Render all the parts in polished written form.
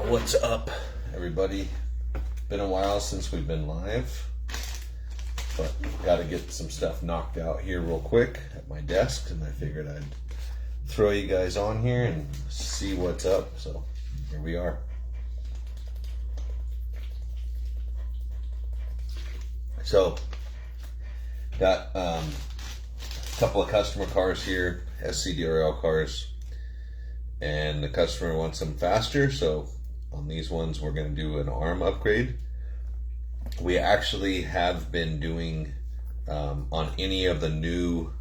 What's up, everybody? Been a while since we've been live, but got to get some stuff knocked out here real quick at my desk, and I figured I'd throw you guys on here and see what's up. So here we are. So got a couple of customer cars here, SCDRL cars, and the customer wants them faster, so on these ones we're going to do an arm upgrade. We actually have been doing on any of the new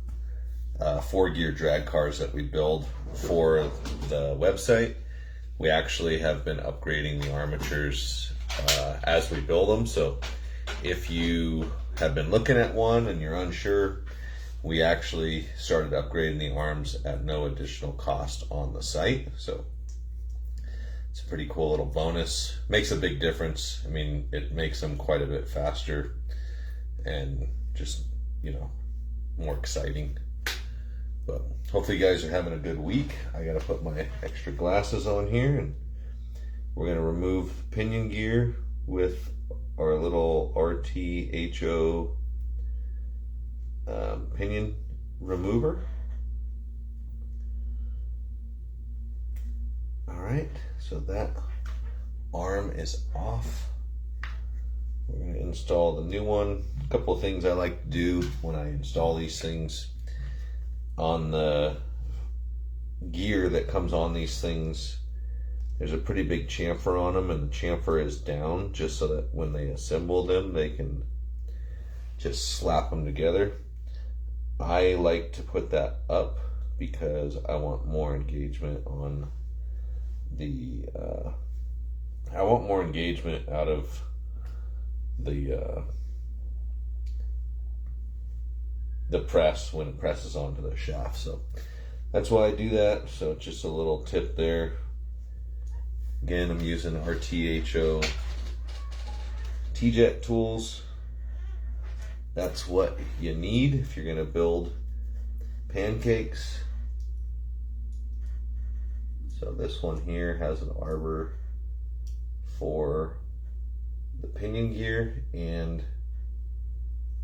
4-gear drag cars that we build for the website, we actually have been upgrading the armatures as we build them. So if you have been looking at one and you're unsure, we actually started upgrading the arms at no additional cost on the site. So it's a pretty cool little bonus. Makes a big difference. I mean, it makes them quite a bit faster and just, you know, more exciting. But hopefully you guys are having a good week. I gotta put my extra glasses on here, and we're gonna remove pinion gear with our little RTHO pinion remover. All right, so that arm is off. We're going to install the new one. A couple of things I like to do when I install these things: on the gear that comes on these things, there's a pretty big chamfer on them, and the chamfer is down just so that when they assemble them, they can just slap them together. I like to put that up because I want more engagement on the I want more engagement out of the press when it presses onto the shaft. So that's why I do that. So just a little tip there. Again, I'm using RTHO T-Jet tools. That's what you need if you're gonna build pancakes. So this one here has an arbor for the pinion gear, and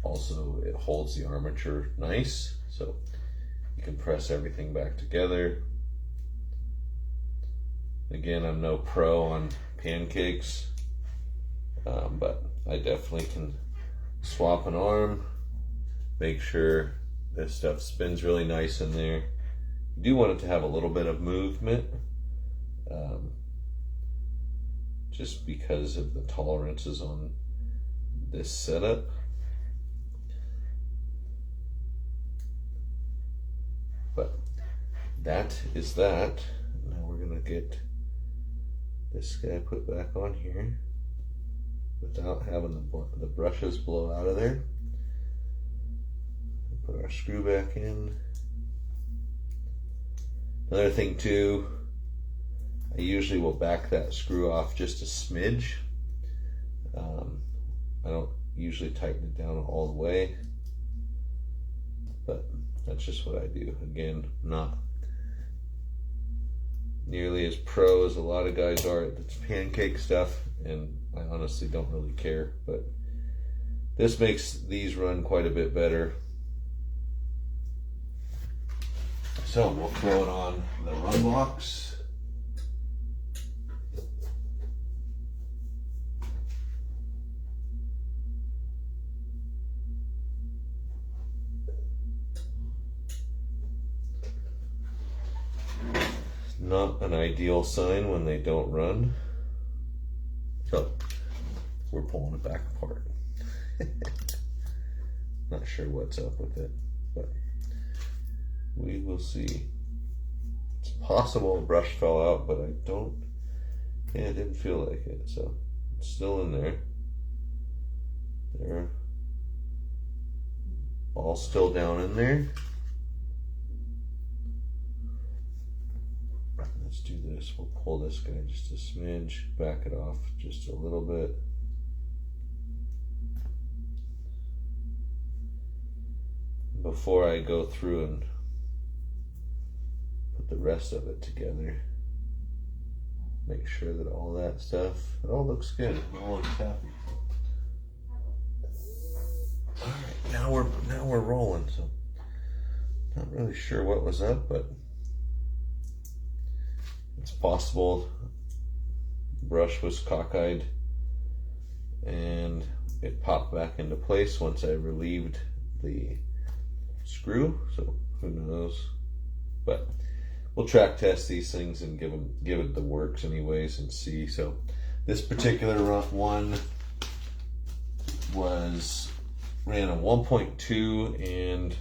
also it holds the armature nice, so you can press everything back together. Again, I'm no pro on pancakes, but I definitely can swap an arm, make sure this stuff spins really nice in there. You do want it to have a little bit of movement, just because of the tolerances on this setup. But that is that. Now we're gonna get this guy put back on here without having the brushes blow out of there. Put our screw back in. Another thing too, I usually will back that screw off just a smidge. I don't usually tighten it down all the way, but that's just what I do. Again, not nearly as pro as a lot of guys are at this pancake stuff, and I honestly don't really care, but this makes these run quite a bit better. So we'll throw it on the run box. Not an ideal sign when they don't run. So we're pulling it back apart. Not sure what's up with it, but we will see. It's possible a brush fell out, but I don't, yeah, it didn't feel like it, so it's still in there. They're all still down in there. Let's do this. We'll pull this guy just a smidge, back it off just a little bit. Before I go through and put the rest of it together, make sure that all that stuff, it all looks good. It all looks happy. All right, now we're rolling. So not really sure what was up, but it's possible brush was cockeyed and it popped back into place once I relieved the screw. So who knows? But we'll track test these things and give it the works anyways and see. So this particular one ran a 1.2 and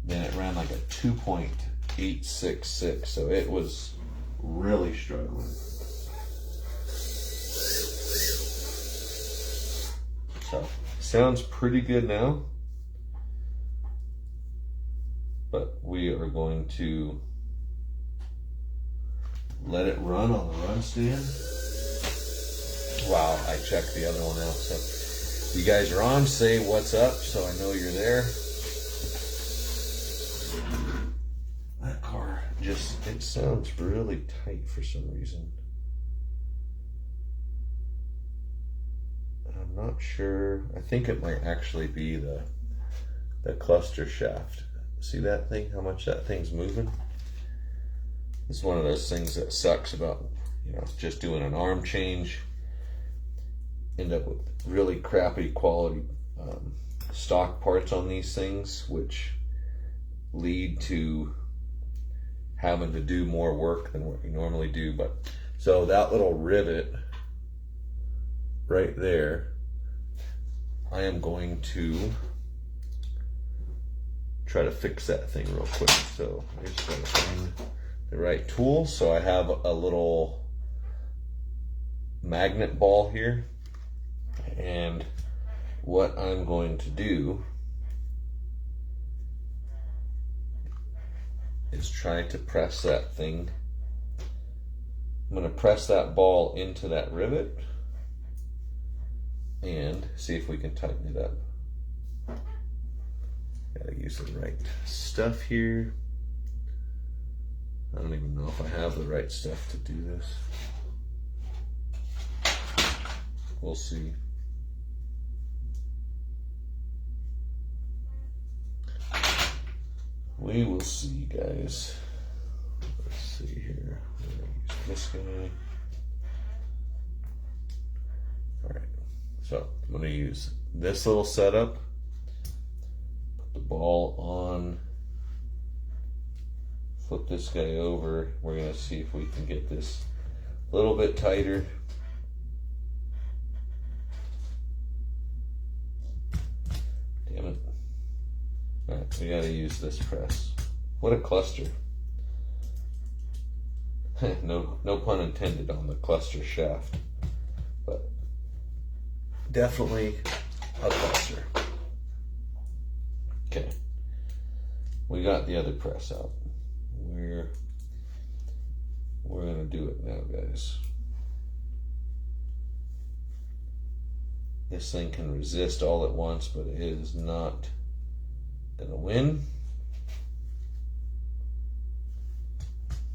then it ran like a 2.866. So it was really struggling. So sounds pretty good now. But we are going to let it run on the run stand. Wow, I checked the other one out. So you guys are on, say what's up so I know you're there. That car just, it sounds really tight for some reason. I'm not sure. I think it might actually be the cluster shaft. See that thing? How much that thing's moving? It's one of those things that sucks about, just doing an arm change. End up with really crappy quality stock parts on these things, which lead to having to do more work than what you normally do. But so that little rivet right there, I am going to try to fix that thing real quick. So I just gotta find the right tool. So I have a little magnet ball here, and what I'm going to do is try to press that thing. I'm going to press that ball into that rivet and see if we can tighten it up. Gotta use the right stuff here. I don't even know if I have the right stuff to do this. We'll see. We will see, guys. Let's see here. I'm gonna use this guy. Alright, so I'm gonna use this little setup. The ball on, flip this guy over. We're going to see if we can get this a little bit tighter. Damn it. Alright, we got to use this press. What a cluster. No pun intended on the cluster shaft, but definitely a cluster. Okay, we got the other press out. We're gonna do it now, guys. This thing can resist all at once, but it is not gonna win.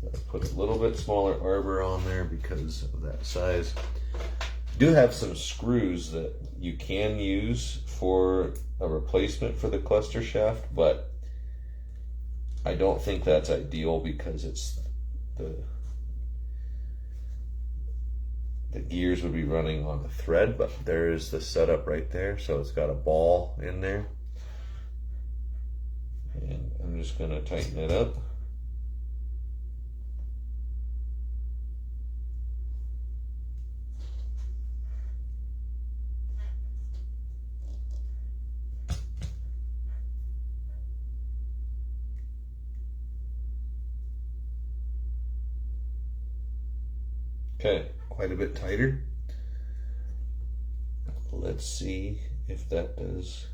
Gotta put a little bit smaller arbor on there because of that size. Do have some screws that you can use for a replacement for the cluster shaft, but I don't think that's ideal because it's the gears would be running on the thread, but there's the setup right there, so it's got a ball in there, and I'm just going to tighten it up. Okay, quite a bit tighter. Let's see if that does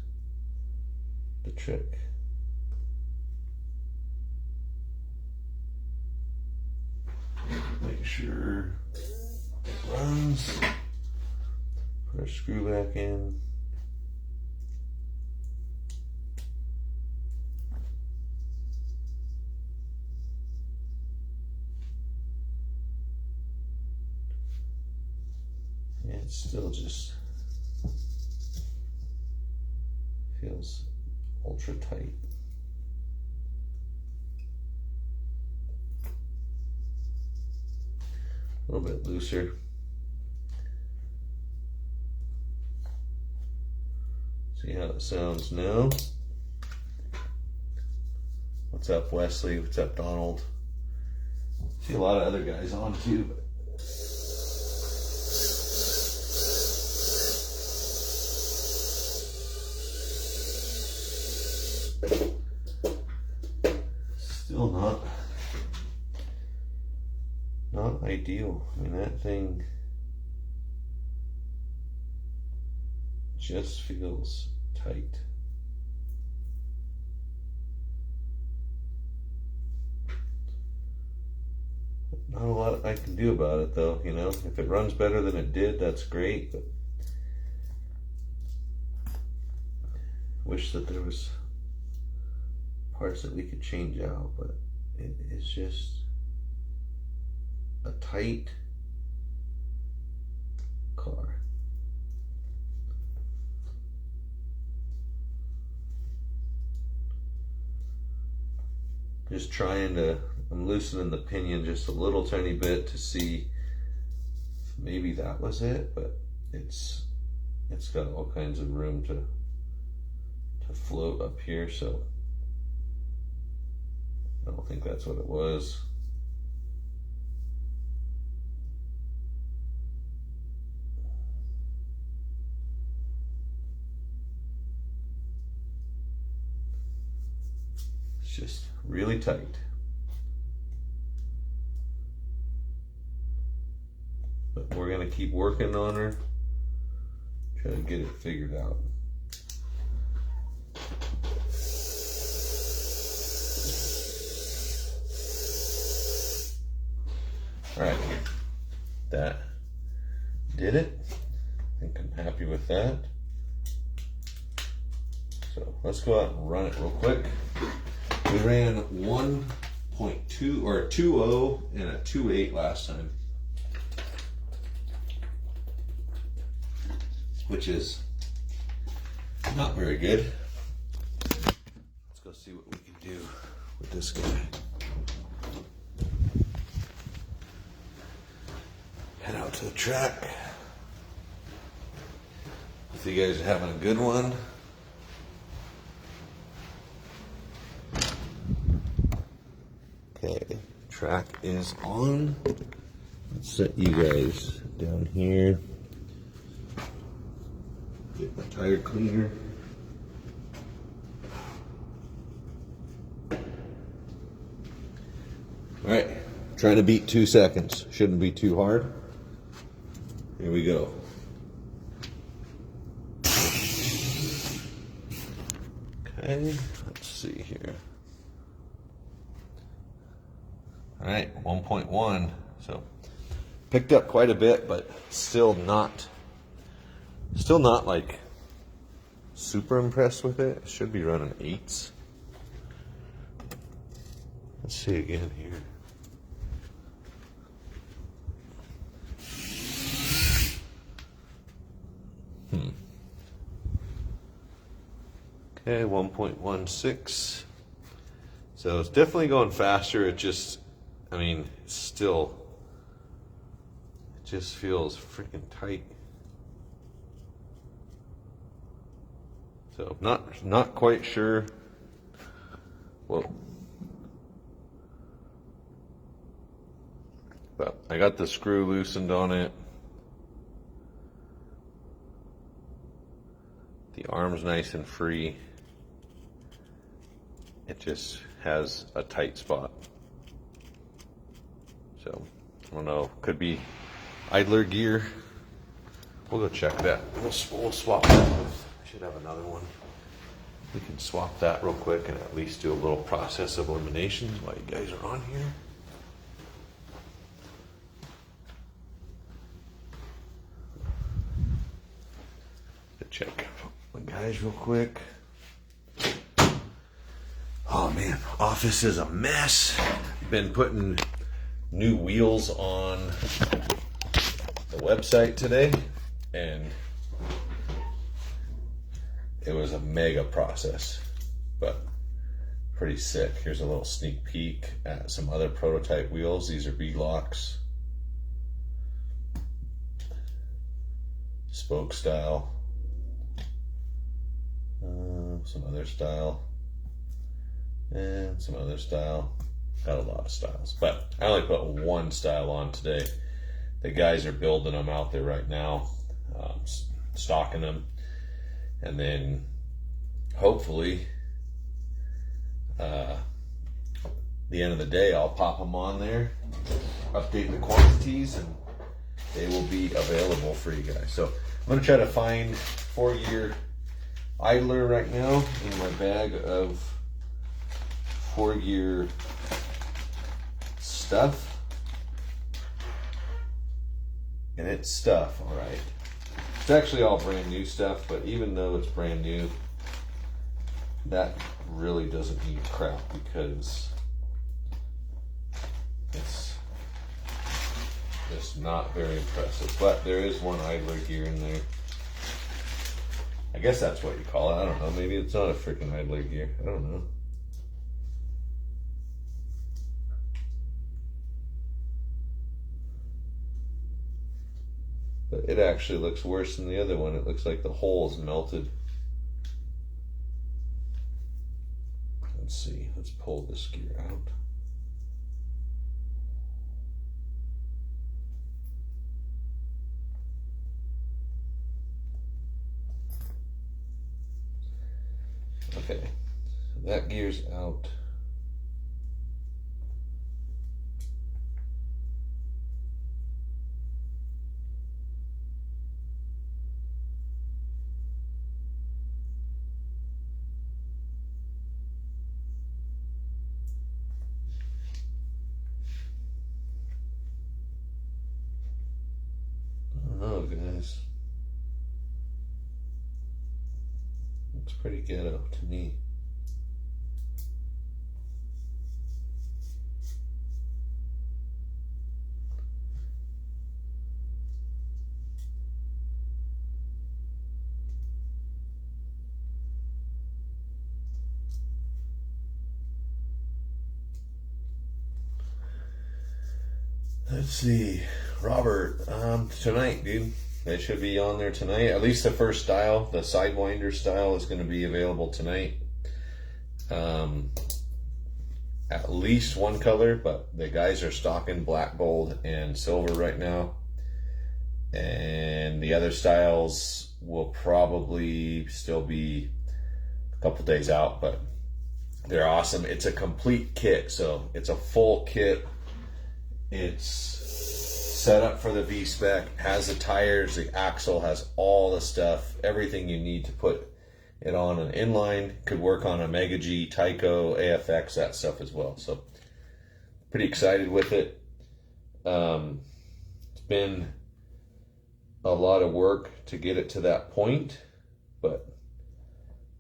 the trick. Make sure it runs. Put our screw back in. it still just feels ultra tight. A little bit looser. See how it sounds now. What's up, Wesley? What's up, Donald? See a lot of other guys on too, but still not ideal. I mean, that thing just feels tight. Not a lot I can do about it though, you know. If it runs better than it did, that's great, but wish that there was parts that we could change out, but it is just a tight car. Just trying to, I'm loosening the pinion just a little tiny bit to see if maybe that was it, but it's got all kinds of room to float up here, so I don't think that's what it was. It's just really tight. But we're gonna keep working on her, try to get it figured out. All right, that did it. I think I'm happy with that. So let's go out and run it real quick. We ran 1.2 or a 2.0 and a 2.8 last time, which is not very good. Let's go see what we can do with this guy. Head out to the track. If you guys are having a good one. Okay, track is on. Let's set you guys down here. Get my tire cleaner. All right, trying to beat 2 seconds. Shouldn't be too hard. Here we go. Okay, let's see here. All right, 1.1. So picked up quite a bit, but still not like super impressed with it. Should be running 8s. Let's see again here. Okay, 1.16. So it's definitely going faster. It just, I mean, still, it just feels freaking tight. So not quite sure. Whoa. But I got the screw loosened on it. The arm's nice and free. It just has a tight spot. So, I don't know, could be idler gear. We'll go check that. We'll swap that with, I should have another one. We can swap that real quick and at least do a little process of elimination while you guys are on here. Check my guys real quick. Oh man, office is a mess. Been putting new wheels on the website today. and it was a mega process, but pretty sick. Here's a little sneak peek at some other prototype wheels. These are V-locks, spoke style, some other style, and some other style. Got a lot of styles, but I only put one style on today. The guys are building them out there right now, stocking them, and then hopefully the end of the day I'll pop them on there, update the quantities, and they will be available for you guys. So I'm going to try to find 4-gear idler right now in my bag of 4-gear stuff, and it's stuff, all right. It's actually all brand new stuff, but even though it's brand new, that really doesn't mean crap because it's just not very impressive. But there is one idler gear in there. I guess that's what you call it. I don't know. Maybe it's not a freaking idler gear. I don't know. But it actually looks worse than the other one. It looks like the hole is melted. Let's see. Let's pull this gear out. Okay, so that gear's out. Oh, guys. Looks pretty ghetto to me. Let's see, Robert, tonight, dude. They should be on there tonight. At least the first style, the Sidewinder style, is going to be available tonight. At least one color, but the guys are stocking black, gold, and silver right now. And the other styles will probably still be a couple days out, but they're awesome. It's a complete kit, so it's a full kit. It's set up for the V-spec, has the tires, the axle, has all the stuff, everything you need to put it on an inline. Could work on a Mega G, Tyco, AFX, that stuff as well. So pretty excited with it. It's been a lot of work to get it to that point, but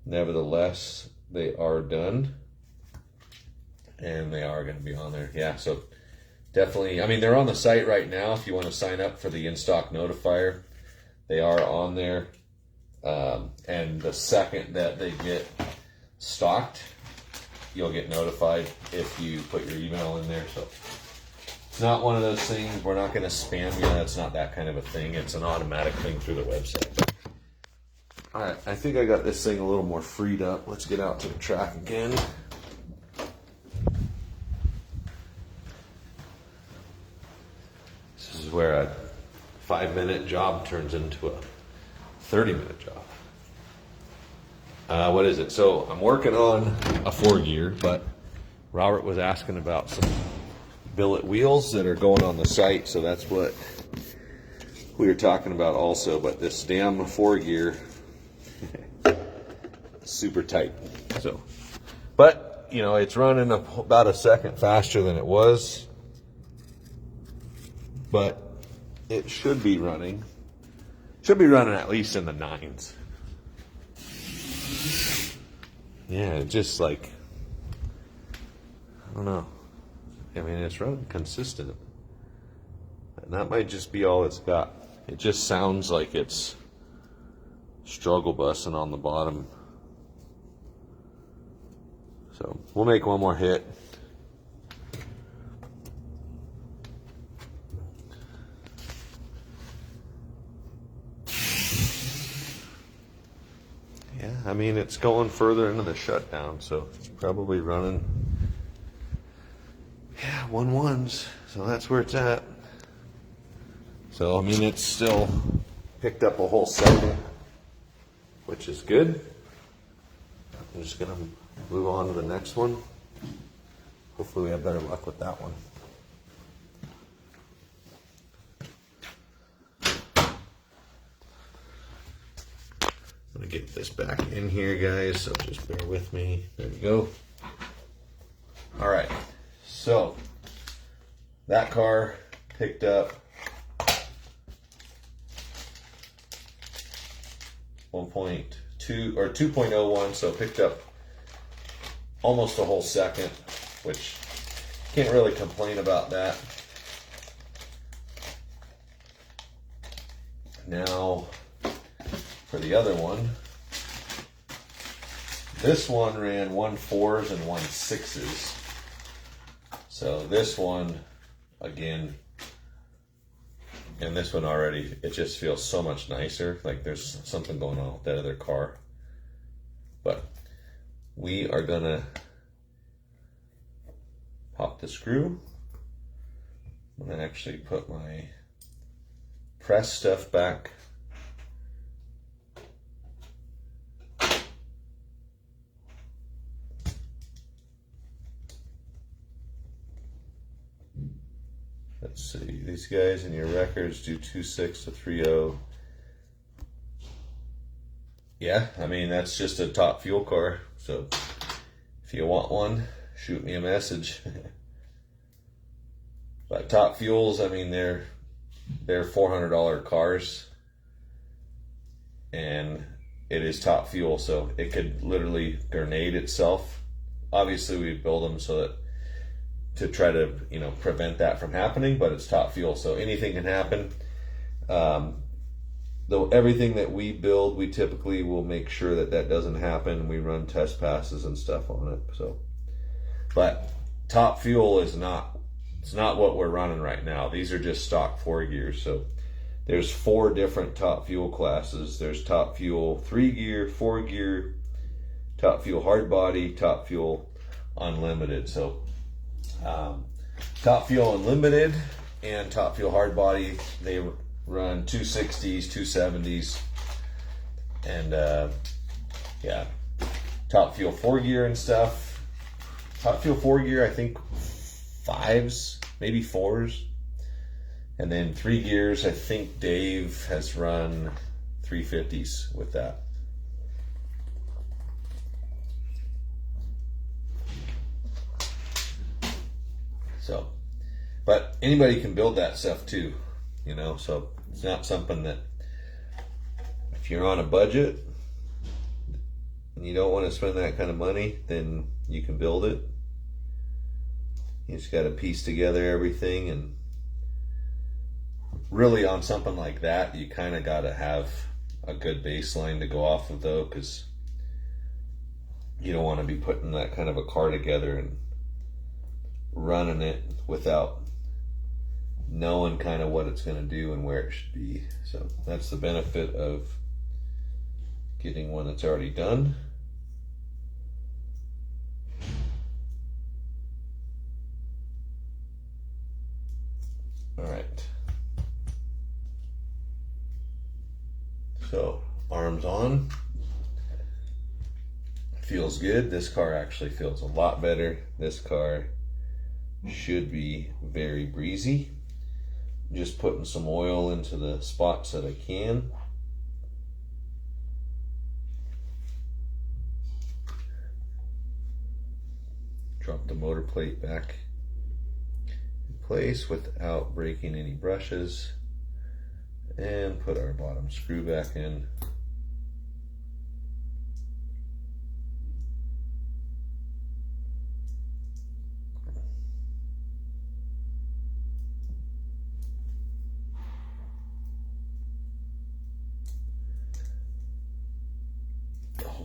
nevertheless, they are done, and they are going to be on there. Yeah, so definitely, I mean, they're on the site right now. If you want to sign up for the in-stock notifier, they are on there. And the second that they get stocked, you'll get notified if you put your email in there. So it's not one of those things, we're not going to spam you. That's not that kind of a thing. It's an automatic thing through the website. All right, I think I got this thing a little more freed up. Let's get out to the track again. This is where a 5-minute job turns into a 30-minute job. What is it? So I'm working on a 4-gear, but Robert was asking about some billet wheels that are going on the site, so that's what we were talking about also. But this damn 4-gear, super tight. So, but you know, it's running about a second faster than it was, but it should be running at least in the 9s. Yeah, just like, I don't know. I mean, it's running consistent, and that might just be all it's got. it just sounds like it's struggle busting on the bottom. So we'll make one more hit. Yeah, I mean, it's going further into the shutdown, so it's probably running, yeah, 1.1s, so that's where it's at. So, I mean, it's still picked up a whole second, which is good. I'm just gonna move on to the next one. Hopefully we have better luck with that one. I'm gonna get this back in here, guys, so just bear with me. There we go. All right, so that car picked up 1.2 or 2.01, so picked up almost a whole second, which can't really complain about that. Now for the other one, this one ran 1.4s and 1.6s. So this one, again, and this one already, it just feels so much nicer. Like there's something going on with that other car. But we are gonna pop the screw. I'm gonna actually put my press stuff back. Let's see, these guys in your records do 2.6 to 3.0. Yeah, I mean, that's just a top fuel car. So if you want one, shoot me a message. But top fuels, I mean, they're $400 cars, and it is top fuel, so it could literally grenade itself. Obviously, we build them so that to try to, you know, prevent that from happening, but it's top fuel, so anything can happen. Though everything that we build, we typically will make sure that that doesn't happen. We run test passes and stuff on it. So, but top fuel is not, it's not what we're running right now. These are just stock 4 gears. So there's 4 different top fuel classes. There's top fuel 3 gear, 4 gear, top fuel hard body, top fuel unlimited. So top fuel unlimited and top fuel hard body, they run 260s, 270s, and yeah, top fuel 4 gear and stuff. Top fuel 4 gear, I think 5s, maybe 4s, and then 3 gears, I think Dave has run 350s with that. So, but anybody can build that stuff too, you know, so it's not something that, if you're on a budget and you don't want to spend that kind of money, then you can build it. You just got to piece together everything, and really on something like that, you kind of got to have a good baseline to go off of, though, because you don't want to be putting that kind of a car together and running it without knowing kind of what it's going to do and where it should be. So that's the benefit of getting one that's already done. All right. So arms on. Feels good. This car actually feels a lot better. This car should be very breezy. Just putting some oil into the spots that I can. Drop the motor plate back in place without breaking any brushes, and put our bottom screw back in.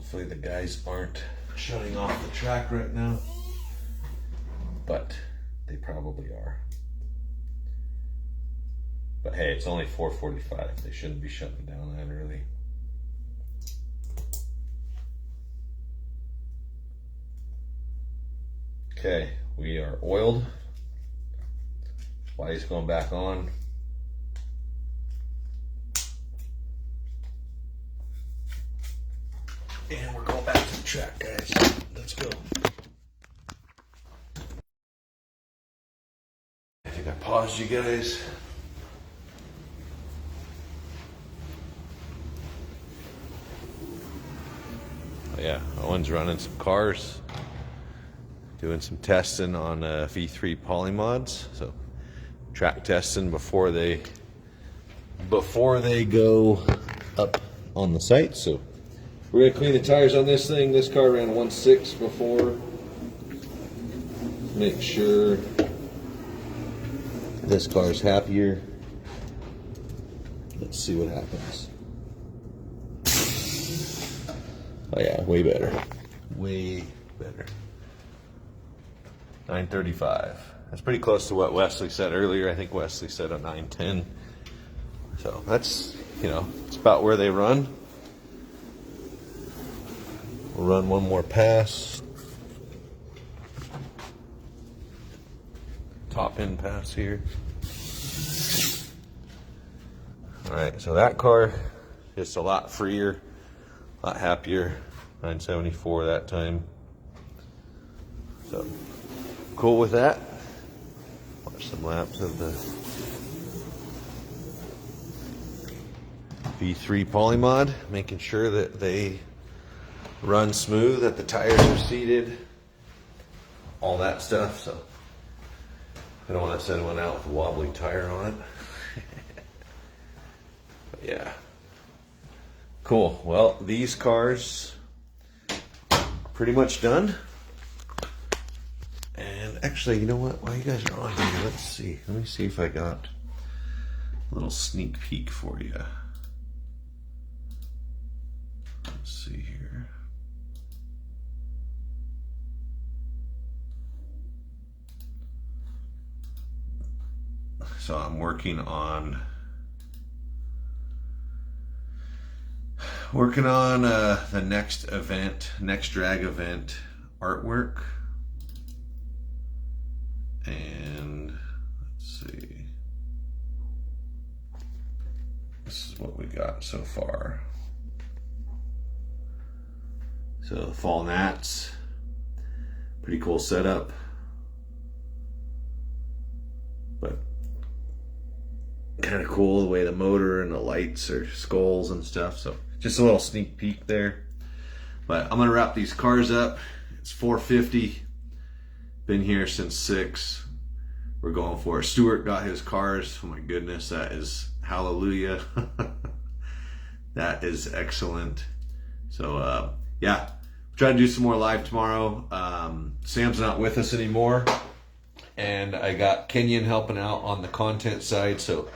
Hopefully the guys aren't shutting off the track right now, but they probably are. But hey, it's only 4:45. They shouldn't be shutting down that early. Okay, we are oiled. Body's going back on. And we're going back to the track, guys. Let's go. I think I paused you guys. Oh yeah, Owen's running some cars, doing some testing on V3 polymods. So track testing before they go up on the site. So we're gonna clean the tires on this thing. This car ran 1.6 before. Make sure this car's happier. Let's see what happens. Oh yeah, way better. Way better. 935. That's pretty close to what Wesley said earlier. I think Wesley said a 910. So that's, it's about where they run. We'll run one more pass. Top end pass here. All right, so that car is a lot freer, a lot happier. 974 that time. So cool with that. Watch some laps of the V3 Polymod, making sure that they run smooth, that the tires are seated, all that stuff. So I don't want to send one out with a wobbly tire on it. But yeah. Cool. Well, these cars are pretty much done. And actually, you know what? While you guys are on here, let's see. Let me see if I got a little sneak peek for you. Let's see here. So I'm working on the next drag event artwork. And let's see. This is what we got so far. So the fall nats, pretty cool setup. But kind of cool the way the motor and the lights are skulls and stuff. So just a little sneak peek there. But I'm gonna wrap these cars up. It's 4:50. Been here since 6. We're going for it. Stuart got his cars. Oh my goodness, that is hallelujah. That is excellent. So yeah, try to do some more live tomorrow. Sam's not with us anymore, and I got Kenyon helping out on the content side. So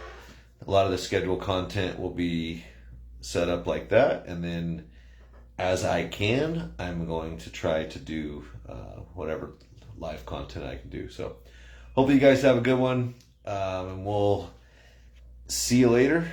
a lot of the scheduled content will be set up like that, and then as I can, I'm going to try to do whatever live content I can do. So hopefully you guys have a good one, and we'll see you later.